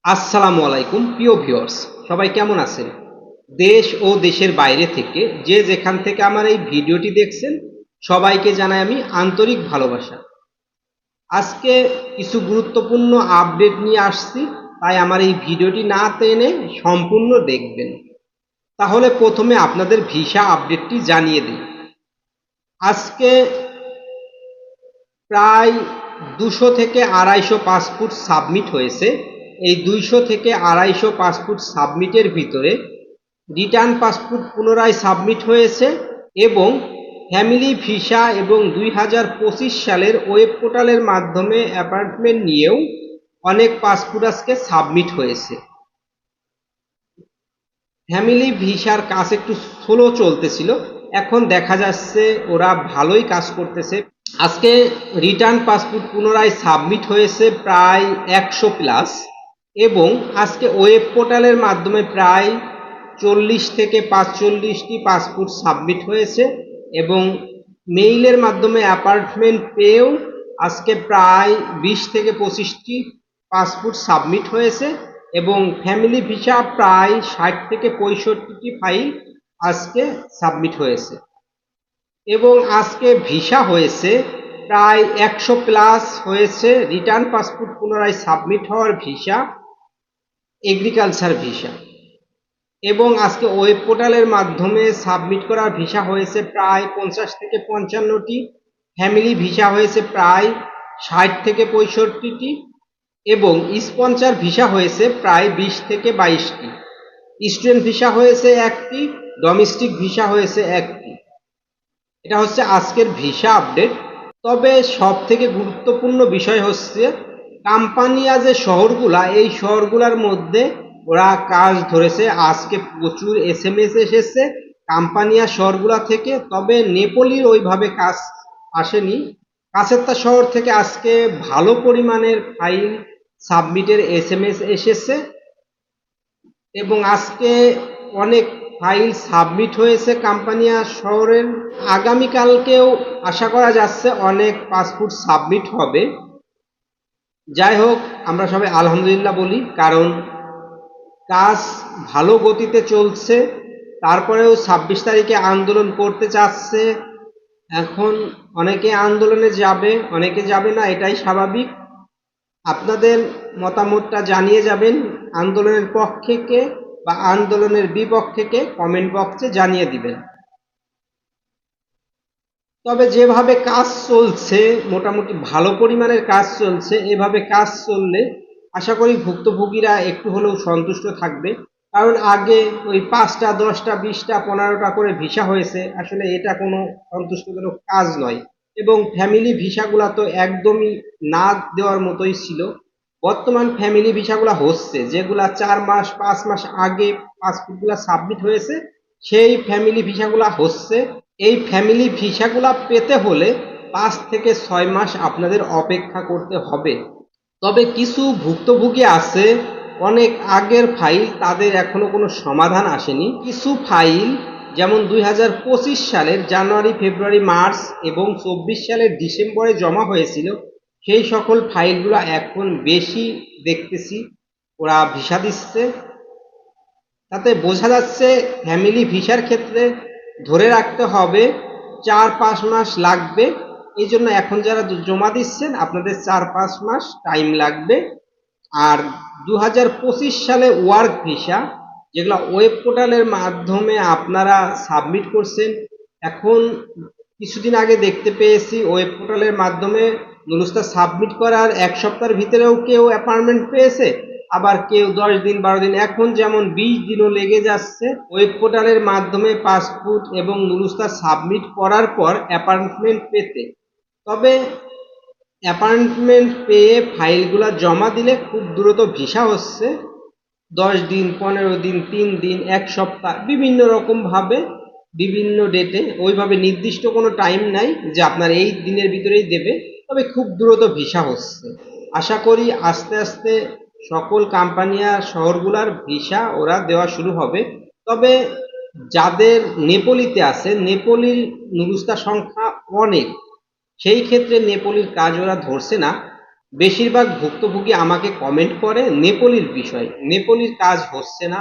আসসালামু আলাইকুম প্রিয় ভিউয়ার্স, সবাই কেমন আছেন? দেশ ও দেশের বাইরে থেকে যে যেখান থেকে আমার এই ভিডিওটি দেখছেন সবাইকে জানাই আমি আন্তরিক ভালোবাসা। আজকে কিছু গুরুত্বপূর্ণ আপডেট নিয়ে আসছি, তাই আমার এই ভিডিওটি না টেনে সম্পূর্ণ দেখবেন। তাহলে প্রথমে আপনাদের ভিসা আপডেটটি জানিয়ে দিই। আজকে প্রায় 200 থেকে 250 পাসপোর্ট সাবমিট হয়েছে। এই 200 থেকে 250 পাসপোর্ট সাবমিটের ভিতরে রিটার্ন পাসপোর্ট পুনরায় সাবমিট হয়েছে এবং ফ্যামিলি ভিসা এবং 2025 সালের ওয়েব পোর্টালের মাধ্যমে অ্যাপার্টমেন্ট নিয়েও অনেক পাসপোর্ট আজকে সাবমিট হয়েছে। ফ্যামিলি ভিসার কাজ একটু স্লো চলতেছিল, এখন দেখা যাচ্ছে ওরা ভালোই কাজ করতেছে। আজকে রিটার্ন পাসপোর্ট পুনরায় সাবমিট হয়েছে প্রায় 100+ এবং আজকে ওয়েব পোর্টালের মাধ্যমে প্রায় 40 থেকে 45টি পাসপোর্ট সাবমিট হয়েছে এবং মেইলের মাধ্যমে অ্যাপার্টমেন্ট পেয়েও আজকে প্রায় 20 থেকে 25টি পাসপোর্ট সাবমিট হয়েছে এবং ফ্যামিলি ভিসা প্রায় 60 থেকে 65টি ফাইল আজকে সাবমিট হয়েছে এবং আজকে ভিসা হয়েছে প্রায় 100+ হয়েছে। রিটার্ন পাসপোর্ট পুনরায় সাবমিট হওয়ার ভিসা এগ্রিকালচার ভিসা এবং আজকে ওয়েব পোর্টালের মাধ্যমে সাবমিট করার ভিসা হয়েছে প্রায় 50 থেকে 55টি, ফ্যামিলি ভিসা হয়েছে প্রায় 60 থেকে 65টি এবং স্পন্সর ভিসা হয়েছে প্রায় 20 থেকে 22টি। স্টুডেন্ট ভিসা হয়েছে একটি, ডোমেস্টিক ভিসা হয়েছে একটি। এটা হচ্ছে আজকের ভিসা আপডেট। তবে সব থেকে গুরুত্বপূর্ণ বিষয় হচ্ছে কোম্পানিয়া যে শহরগুলা, এই শহরগুলার মধ্যে ওরা কাজ ধরেছে। আজকে প্রচুর SMS এসেছে কোম্পানিয়া শহরগুলা থেকে, তবে নেপোলির ওইভাবে কাজ আসেনি। কাছেরটা শহর থেকে আজকে ভালো পরিমাণের ফাইল সাবমিটের SMS এসেছে এবং আজকে অনেক ফাইল সাবমিট হয়েছে কোম্পানিয়া শহরের। আগামীকালকেও আশা করা যাচ্ছে অনেক পাসপোর্ট সাবমিট হবে। যাই হোক, আমরা সবাই আলহামদুলিল্লাহ বলি, কারণ কাজ ভালো গতিতে চলছে। তারপরেও 26 তারিখে আন্দোলন করতে চাচ্ছে। এখন অনেকে আন্দোলনে যাবে, অনেকে যাবে না, এটাই স্বাভাবিক। আপনাদের মতামতটা জানিয়ে যাবেন, আন্দোলনের পক্ষে কে বা আন্দোলনের বিপক্ষে কে কমেন্ট বক্সে জানিয়ে দিবেন। তবে যেভাবে কাজ চলছে, মোটামুটি ভালো পরিমাণের কাজ চলছে। এভাবে কাজ চললে আশা করি ভুক্তভোগীরা একটু হলেও সন্তুষ্ট থাকবে, কারণ আগে ওই 5টা 10টা 20টা 15টা করে ভিসা হয়েছে, আসলে এটা কোনো সন্তুষ্টজনক কাজ নয় এবং ফ্যামিলি ভিসাগুলা তো একদমই না দেওয়ার মতোই ছিল। বর্তমান ফ্যামিলি ভিসাগুলা হচ্ছে, যেগুলা 4 মাস 5 মাস আগে পাসপোর্টগুলা সাবমিট হয়েছে, সেই ফ্যামিলি ভিসাগুলা হচ্ছে। এই ফ্যামিলি ভিসাগুলা পেতে হলে 5 থেকে 6 মাস আপনাদের অপেক্ষা করতে হবে। তবে কিছু ভুক্তভোগী আছে অনেক আগের ফাইল, তাদের এখনো কোনো সমাধান আসেনি। কিছু ফাইল যেমন 2025 সালের জানুয়ারি ফেব্রুয়ারি মার্চ এবং 24 সালের ডিসেম্বরে জমা হয়েছিল, সেই সকল ফাইলগুলো এখন বেশি দেখতেছি ওরা ভিসা দিচ্ছে। তাতে বোঝা যাচ্ছে ফ্যামিলি ভিসার ক্ষেত্রে ধরে রাখতে হবে 4-5 মাস লাগবে। এই জন্য এখন যারা জমা দিচ্ছেন আপনাদের 4-5 মাস টাইম লাগবে। আর 2025 সালে ওয়ার্ক ভিসা, যেগুলো ওয়েব পোর্টালের মাধ্যমে আপনারা সাবমিট করছেন, এখন কিছুদিন আগে দেখতে পেয়েছি ওয়েব পোর্টালের মাধ্যমে নুরুস্তা সাবমিট করার 1 সপ্তাহের ভিতরেও কেউ অ্যাপয়েন্টমেন্ট পেয়েছে, আবার কেউ 10 দিন 12 দিন, এখন যেমন 20 দিনও লেগে যাচ্ছে ওয়েব পোর্টালের মাধ্যমে পাসপোর্ট এবং নুরুস্তা সাবমিট করার পর অ্যাপয়েন্টমেন্ট পেতে। তবে অ্যাপয়েন্টমেন্ট পেয়ে ফাইলগুলো জমা দিলে খুব দ্রুত ভিসা হচ্ছে। 10 দিন 15 দিন 3 দিন 1 সপ্তাহ বিভিন্ন রকমভাবে বিভিন্ন ডেটে, ওইভাবে নির্দিষ্ট কোনো টাইম নাই যে আপনার এই দিনের ভিতরেই দেবে, তবে খুব দ্রুত ভিসা হচ্ছে। আশা করি আস্তে আস্তে সকল কোম্পানি আর শহরগুলার ভিসা ওরা দেওয়া শুরু হবে। তবে যাদের নেপোলিতে আছে, নেপোলির নুরুস্তা সংখ্যা অনেক, সেই ক্ষেত্রে নেপোলির কাজ ওরা ধরছে না। বেশিরভাগ ভুক্তভোগী আমাকে কমেন্ট করে নেপোলির বিষয়, নেপোলির কাজ হচ্ছে না।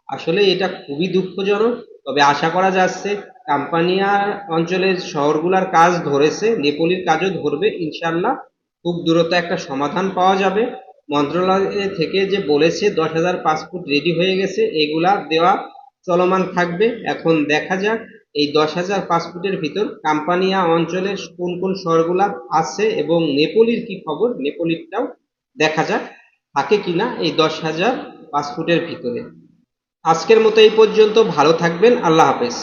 আসলে এটা খুবই দুঃখজনক, তবে আশা করা যাচ্ছে কাম্পানিয়া অঞ্চলের শহরগুলার কাজ ধরেছে, নেপোলির কাজও ধরবে ইনশাল্লাহ। খুব দ্রুত একটা সমাধান পাওয়া যাবে। মন্ত্রণালয় থেকে যে বলেছে 10,000 পাসপোর্ট রেডি হয়ে গেছে, এগুলা দেওয়া চলমান থাকবে। এখন দেখা যাক এই 10,000 পাসপোর্টের ভিতর কাম্পানিয়া অঞ্চলের কোন কোন শহরগুলা আছে এবং নেপোলির কি খবর, নেপোলিরটাও দেখা যাক থাকে কিনা এই 10,000 পাসপোর্টের ভিতরে। আজকের মতো এই পর্যন্ত, ভালো থাকবেন, আল্লাহ হাফেজ।